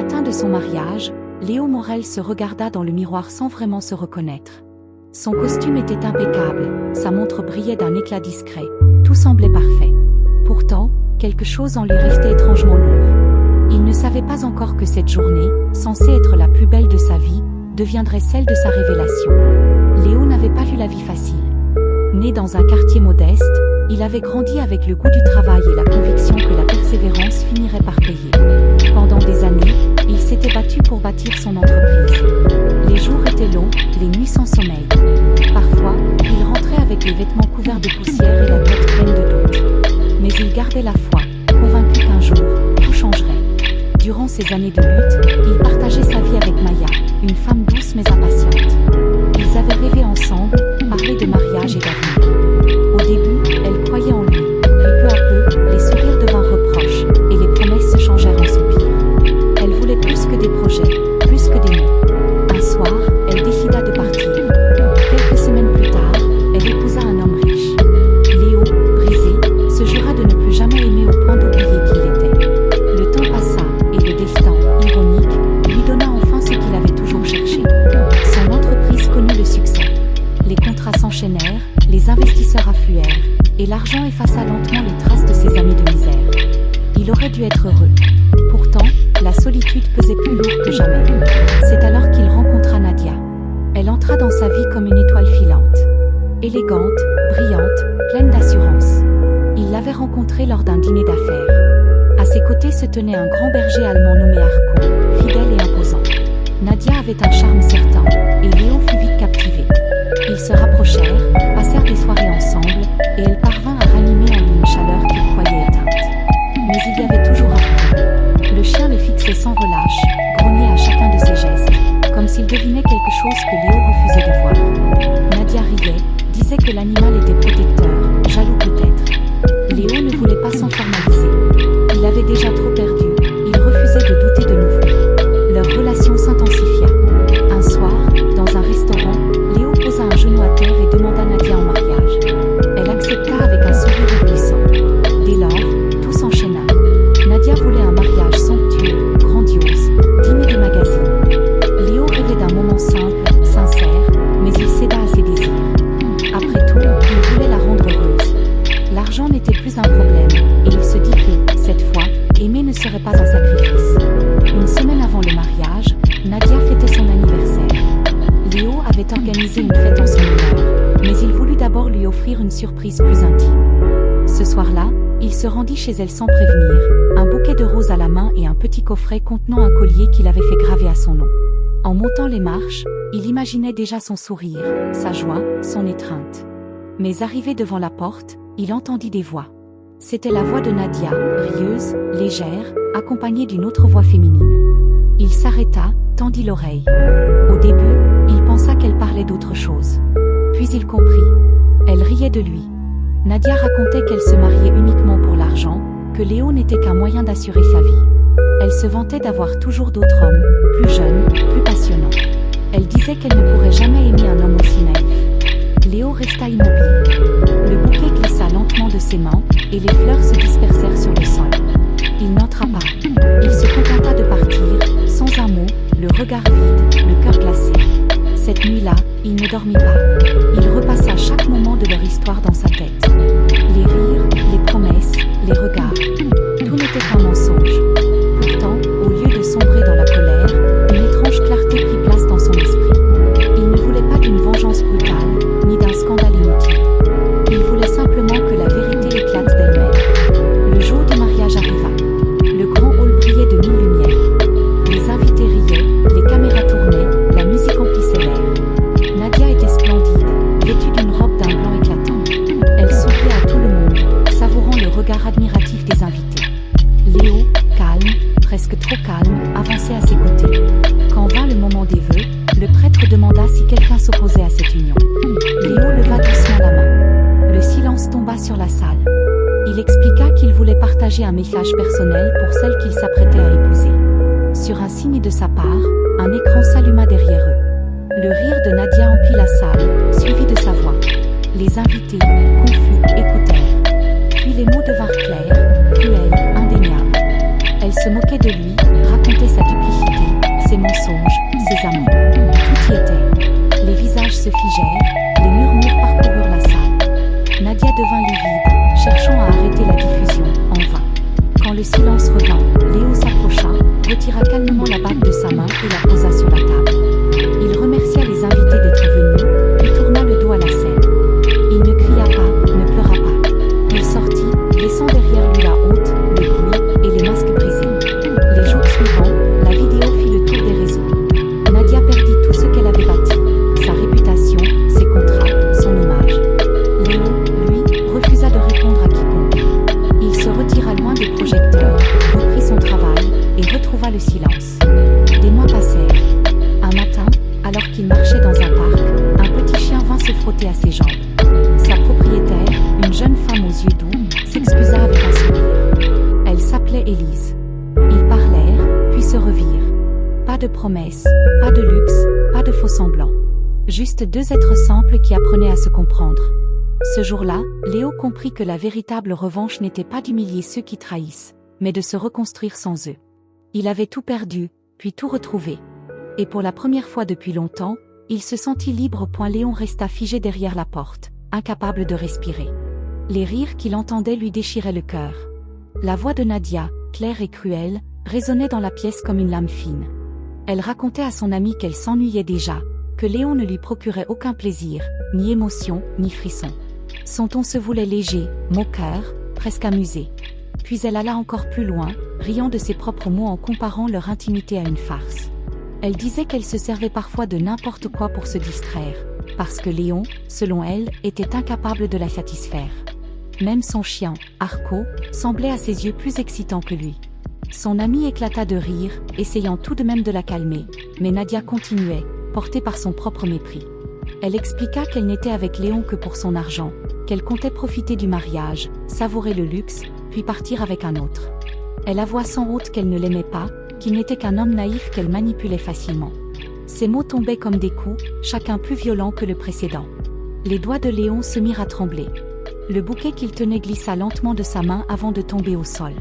matin de son mariage, Léo Morel se regarda dans le miroir sans vraiment se reconnaître. Son costume était impeccable, sa montre brillait d'un éclat discret, tout semblait parfait. Pourtant, quelque chose en lui restait étrangement lourd. Il ne savait pas encore que cette journée, censée être la plus belle de sa vie, deviendrait celle de sa révélation. Léo n'avait pas eu la vie facile. Né dans un quartier modeste, il avait grandi avec le goût du travail et la conviction que la persévérance finirait par payer. Pendant des années, il s'était battu pour bâtir son entreprise. Les jours étaient longs, les nuits sans sommeil. Parfois, il rentrait avec les vêtements couverts de poussière et la tête pleine de doutes. Mais il gardait la foi, convaincu qu'un jour, tout changerait. Durant ces années de lutte, il partageait sa vie avec Maya, une femme douce mais impatiente. Ils avaient rêvé ensemble, parlé de mariage et d'avenir. Au début, elle croyait en lui, puis peu à peu, les sourires devinrent reproches, et les promesses se changèrent en soupirs. Elle voulait plus que des projets, plus que des mots. Un soir, elle décida de partir. Quelques semaines plus tard, elle épousa un homme riche. Léo, brisé, se jura de ne plus jamais aimer au point d'oublier qui il était. Le temps passa, et le destin, ironique, lui donna enfin ce qu'il avait toujours cherché. Son entreprise connut le succès. Les contrats s'enchaînèrent, les investisseurs affluèrent, et l'argent effaça lentement les traces de ses années de misère. Il aurait dû être heureux. Pourtant, la solitude pesait plus lourd que jamais. C'est alors qu'il rencontra Nadia. Elle entra dans sa vie comme une étoile filante. Élégante, brillante, pleine d'assurance. Il l'avait rencontrée lors d'un dîner d'affaires. À ses côtés se tenait un grand berger allemand nommé Arco, fidèle et imposant. Nadia avait un charme certain, et Léo fut vite captivé. Ils se rapprochèrent, passèrent des soirées ensemble, et elle parvint à ranimer en lui une chaleur qu'il croyait éteinte. Mais il y avait toujours Arco. Le chien le fixait sans relâche, grognait à chacun de ses gestes, comme s'il devinait quelque chose que Léo refusait de voir. Nadia riait, disait que l'animal était protecteur, jaloux peut-être. Léo ne voulait pas s'en formaliser. Il avait déjà trop perdu, il refusait de douter de nouveau. Leur relation s'intensifia. Un soir, dans un restaurant, Léo posa un genou à terre et demanda Nadia en mariage. Elle accepta avec un sourire éblouissant. Dès lors, tout s'enchaîna. Nadia voulait un mariage somptueux, grandiose, digne des magazines. Léo rêvait d'un moment simple, sincère, mais il céda à ses désirs. Après tout, il voulait la rendre heureuse. L'argent n'était plus un problème, et il se dit que, cette fois, aimer ne serait pas un sacrifice. Une semaine avant le mariage, Nadia fêtait son anniversaire. Léo avait organisé une fête en son honneur, mais il voulut d'abord lui offrir une surprise plus intime. Ce soir-là, il se rendit chez elle sans prévenir, un bouquet de roses à la main et un petit coffret contenant un collier qu'il avait fait graver à son nom. En montant les marches, il imaginait déjà son sourire, sa joie, son étreinte. Mais arrivé devant la porte, il entendit des voix. C'était la voix de Nadia, rieuse, légère, accompagnée d'une autre voix féminine. Il s'arrêta, tendit l'oreille. Au début, il pensa qu'elle parlait d'autre chose. Puis il comprit. Elle riait de lui. Nadia racontait qu'elle se mariait uniquement pour l'argent, que Léo n'était qu'un moyen d'assurer sa vie. Elle se vantait d'avoir toujours d'autres hommes, plus jeunes, plus passionnants. Elle disait qu'elle ne pourrait jamais aimer un homme aussi naïf. Léo resta immobile. Le bouquet glissa lentement de ses mains, et les fleurs se dispersèrent sur le sol. Il n'entra pas. Il se contenta de partir, sans un mot, le regard vide, le cœur glacé. Cette nuit-là, il ne dormit pas. Il repassa chaque moment de leur histoire dans sa tête. Les rires, les promesses, les regards. Tout n'était qu'un mensonge. Pourtant, au lieu de sombrer dans la colère, une étrange clarté prit place dans son esprit. Il ne voulait pas d'une vengeance brutale, ni d'un scandale inutile. Il voulait simplement que la vérité éclate d'elle-même. Le jour du mariage arriva. Le grand hall brillait de mille lumières. Les invités riaient, les caméras tournaient, la musique emplissait l'air. Nadia était splendide, vêtue d'une robe d'un blanc éclatant. Elle souriait à tout le monde, savourant le regard admiratif des invités. Léo, calme, presque trop calme, avançait à ses côtés. Quand vint le moment des vœux, le prêtre demanda si quelqu'un s'opposait à cette union. Léo leva doucement la main. Le silence tomba sur la salle. Il expliqua qu'il voulait partager un message personnel pour celle qu'il s'apprêtait à épouser. Sur un signe de sa part, un écran s'alluma derrière eux. Le rire de Nadia emplit la salle, suivi de sa voix. Les invités, confus, écoutèrent. Puis les mots devinrent clairs, cruels, indéniables. Elle se moquait de lui, racontait sa duplicité. ses mensonges, ses amants. Tout y était. Les visages se figèrent, les murmures parcoururent la salle. Nadia devint livide, cherchant à arrêter la diffusion, en vain. Quand le silence revint, Léo s'approcha, retira calmement la bague de sa main et la posa sur la table. Il remercia les invités d'être venus, puis tourna le dos à la scène. Il ne cria pas, ne pleura pas. Il sortit, laissant derrière lui la honte, le bruit et les masques brisés. Les jours suivants, la vidéo fit le tour des réseaux. Nadia perdit tout ce qu'elle avait bâti, sa réputation, ses contrats, son image. Léo, lui, refusa de répondre à quiconque. Il se retira loin des projecteurs, reprit son travail et retrouva le silence. Des mois passèrent. Un matin, alors qu'il marchait dans un parc, un petit chien vint se frotter à ses jambes. Sa propriétaire, une jeune femme aux yeux doux, s'excusa avec un sourire. Elle s'appelait Élise. Ils parlèrent, puis se revirent. Pas de promesses, pas de luxe, pas de faux semblants. Juste deux êtres simples qui apprenaient à se comprendre. Ce jour-là, Léo comprit que la véritable revanche n'était pas d'humilier ceux qui trahissent, mais de se reconstruire sans eux. Il avait tout perdu, puis tout retrouvé. Et pour la première fois depuis longtemps, il se sentit libre. Léon resta figé derrière la porte, incapable de respirer. Les rires qu'il entendait lui déchiraient le cœur. La voix de Nadia, claire et cruelle, résonnait dans la pièce comme une lame fine. Elle racontait à son amie qu'elle s'ennuyait déjà, que Léon ne lui procurait aucun plaisir, ni émotion, ni frisson. Son ton se voulait léger, moqueur, presque amusé. Puis elle alla encore plus loin, riant de ses propres mots en comparant leur intimité à une farce. Elle disait qu'elle se servait parfois de n'importe quoi pour se distraire, parce que Léon, selon elle, était incapable de la satisfaire. Même son chien, Arco, semblait à ses yeux plus excitant que lui. Son amie éclata de rire, essayant tout de même de la calmer, mais Nadia continuait, portée par son propre mépris. Elle expliqua qu'elle n'était avec Léon que pour son argent, qu'elle comptait profiter du mariage, savourer le luxe, puis partir avec un autre. Elle avoua sans honte qu'elle ne l'aimait pas, qu'il n'était qu'un homme naïf qu'elle manipulait facilement. Ces mots tombaient comme des coups, chacun plus violent que le précédent. Les doigts de Léon se mirent à trembler. Le bouquet qu'il tenait glissa lentement de sa main avant de tomber au sol.